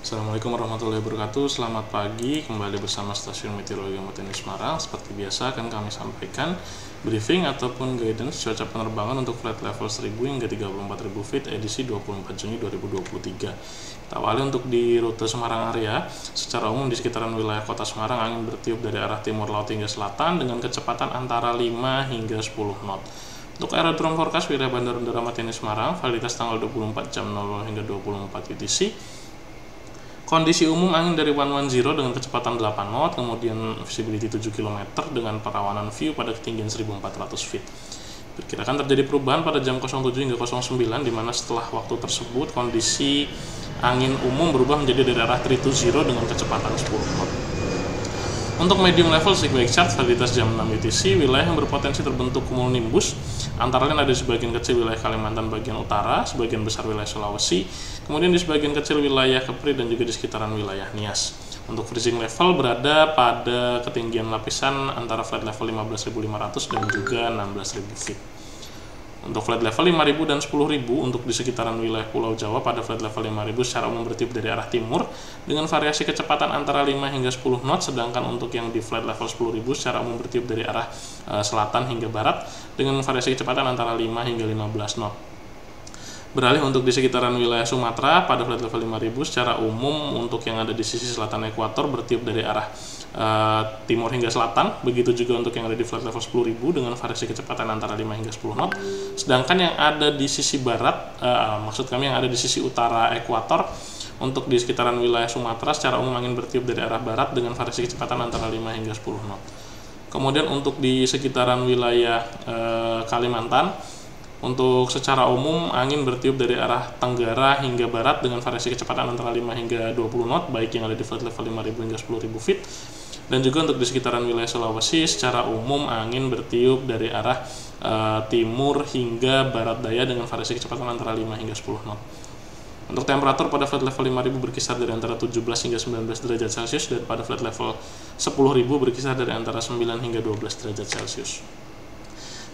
Assalamualaikum warahmatullahi wabarakatuh. Selamat pagi, kembali bersama Stasiun Meteorologi Teknik Semarang. Seperti biasa akan kami sampaikan briefing ataupun guidance cuaca penerbangan untuk flight level 1000 hingga 34.000 feet edisi 24 Juni 2023. Kita awali untuk di rute Semarang area. Secara umum di sekitaran wilayah kota Semarang angin bertiup dari arah timur laut hingga selatan dengan kecepatan antara 5 hingga 10 knot. Untuk aerodrome forecast wilayah Bandara Udara Matiani Semarang, validitas tanggal 24 jam 00 hingga 24 UTC. Kondisi umum angin dari 110 dengan kecepatan 8 knot, kemudian visibility 7 km dengan perawanan view pada ketinggian 1400 feet. Perkirakan terjadi perubahan pada jam 07 hingga 09, di mana setelah waktu tersebut kondisi angin umum berubah menjadi dari arah 320 dengan kecepatan 10 knot. Untuk medium level sequence chart validitas jam 6 UTC, wilayah yang berpotensi terbentuk cumulonimbus antara lain ada di sebagian kecil wilayah Kalimantan bagian utara, sebagian besar wilayah Sulawesi, kemudian di sebagian kecil wilayah Kepri dan juga di sekitaran wilayah Nias. Untuk freezing level berada pada ketinggian lapisan antara flight level 15.500 dan juga 16.000 feet. Untuk flight level 5.000 dan 10.000 untuk di sekitaran wilayah Pulau Jawa pada flight level 5.000 secara umum bertiup dari arah timur dengan variasi kecepatan antara 5 hingga 10 knot, sedangkan untuk yang di flight level 10.000 secara umum bertiup dari arah selatan hingga barat dengan variasi kecepatan antara 5 hingga 15 knot. Beralih untuk di sekitaran wilayah Sumatera pada flight level 5.000 secara umum untuk yang ada di sisi selatan ekuator bertiup dari arah timur hingga selatan, begitu juga untuk yang ada di flight level 10.000 dengan variasi kecepatan antara 5 hingga 10 knot. Sedangkan yang ada di sisi barat, maksud kami yang ada di sisi utara ekuator, untuk di sekitaran wilayah Sumatera secara umum angin bertiup dari arah barat dengan variasi kecepatan antara 5 hingga 10 knot. Kemudian untuk di sekitaran wilayah Kalimantan, untuk secara umum angin bertiup dari arah tenggara hingga barat dengan variasi kecepatan antara 5 hingga 20 knot, baik yang ada di flight level 5.000 hingga 10.000 feet. Dan juga untuk di sekitaran wilayah Sulawesi secara umum angin bertiup dari arah timur hingga barat daya dengan variasi kecepatan antara 5 hingga 10 knot. Untuk temperatur pada flight level 5.000 berkisar dari antara 17 hingga 19 derajat Celcius, dan pada flight level 10.000 berkisar dari antara 9 hingga 12 derajat Celcius.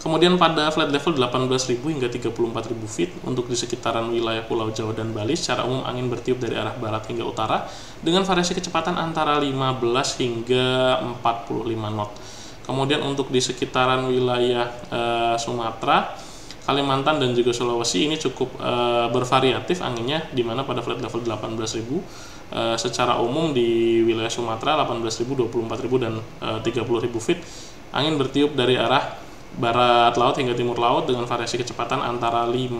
Kemudian pada flight level 18.000 hingga 34.000 feet untuk di sekitaran wilayah Pulau Jawa dan Bali secara umum angin bertiup dari arah barat hingga utara dengan variasi kecepatan antara 15 hingga 45 knot. Kemudian untuk di sekitaran wilayah Sumatera, Kalimantan dan juga Sulawesi ini cukup bervariatif anginnya, di mana pada flight level 18.000 secara umum di wilayah Sumatera 18.000, 24.000 dan 30.000 feet angin bertiup dari arah barat laut hingga timur laut dengan variasi kecepatan antara 5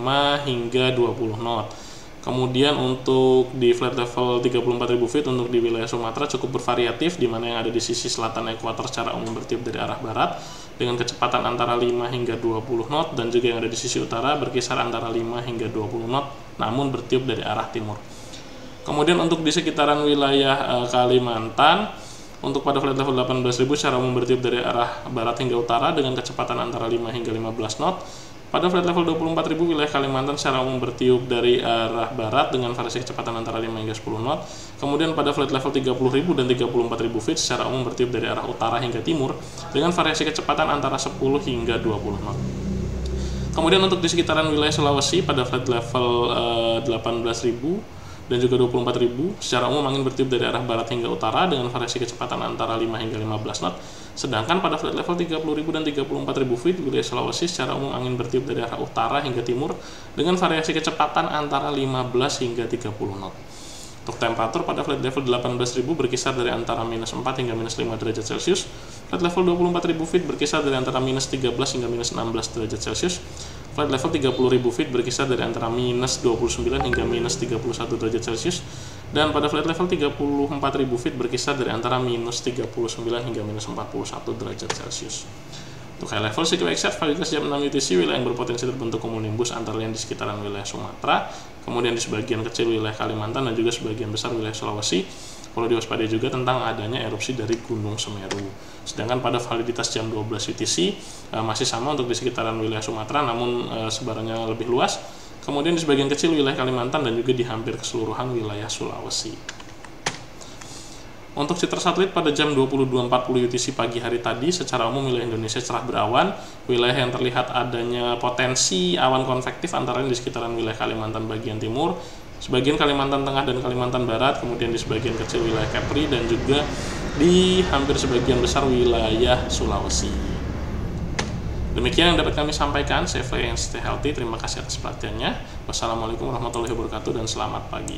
hingga 20 knot. Kemudian untuk di flight level 34.000 feet untuk di wilayah Sumatera cukup bervariatif, di mana yang ada di sisi selatan ekuator secara umum bertiup dari arah barat dengan kecepatan antara 5 hingga 20 knot, dan juga yang ada di sisi utara berkisar antara 5 hingga 20 knot namun bertiup dari arah timur. Kemudian untuk di sekitaran wilayah Kalimantan, untuk pada flight level 18.000 secara umum bertiup dari arah barat hingga utara dengan kecepatan antara 5 hingga 15 knot. Pada flight level 24.000 wilayah Kalimantan secara umum bertiup dari arah barat dengan variasi kecepatan antara 5 hingga 10 knot. Kemudian pada flight level 30.000 dan 34.000 feet secara umum bertiup dari arah utara hingga timur dengan variasi kecepatan antara 10 hingga 20 knot. Kemudian untuk di sekitaran wilayah Sulawesi pada flight level 18.000 dan juga 24.000 secara umum angin bertiup dari arah barat hingga utara dengan variasi kecepatan antara 5 hingga 15 knot. Sedangkan pada flight level 30.000 dan 34.000 feet wilayah Sulawesi secara umum angin bertiup dari arah utara hingga timur dengan variasi kecepatan antara 15 hingga 30 knot. Untuk temperatur pada flight level 18.000 berkisar dari antara minus 4 hingga minus 5 derajat Celcius. Flight level 24.000 feet berkisar dari antara minus 13 hingga minus 16 derajat Celcius. Flight level 30.000 feet berkisar dari antara minus 29 hingga minus 31 derajat Celcius. Dan pada flight level 34.000 feet berkisar dari antara minus 39 hingga minus 41 derajat Celcius. Untuk high level sequence chart validitas jam 6 UTC wilayah yang berpotensi terbentuk cumulonimbus antara lain di sekitaran wilayah Sumatera, kemudian di sebagian kecil wilayah Kalimantan dan juga sebagian besar wilayah Sulawesi. Perlu diwaspadai juga tentang adanya erupsi dari Gunung Semeru. Sedangkan pada validitas jam 12 UTC masih sama untuk di sekitaran wilayah Sumatera, namun sebarannya lebih luas. Kemudian di sebagian kecil wilayah Kalimantan dan juga di hampir keseluruhan wilayah Sulawesi. Untuk citra satelit pada jam 22.40 UTC pagi hari tadi, secara umum wilayah Indonesia cerah berawan. Wilayah yang terlihat adanya potensi awan konvektif antara lain di sekitaran wilayah Kalimantan bagian timur, sebagian Kalimantan Tengah dan Kalimantan Barat, kemudian di sebagian kecil wilayah Kepri, dan juga di hampir sebagian besar wilayah Sulawesi. Demikian yang dapat kami sampaikan. Stay free and stay healthy. Terima kasih atas perhatiannya. Wassalamualaikum warahmatullahi wabarakatuh dan selamat pagi.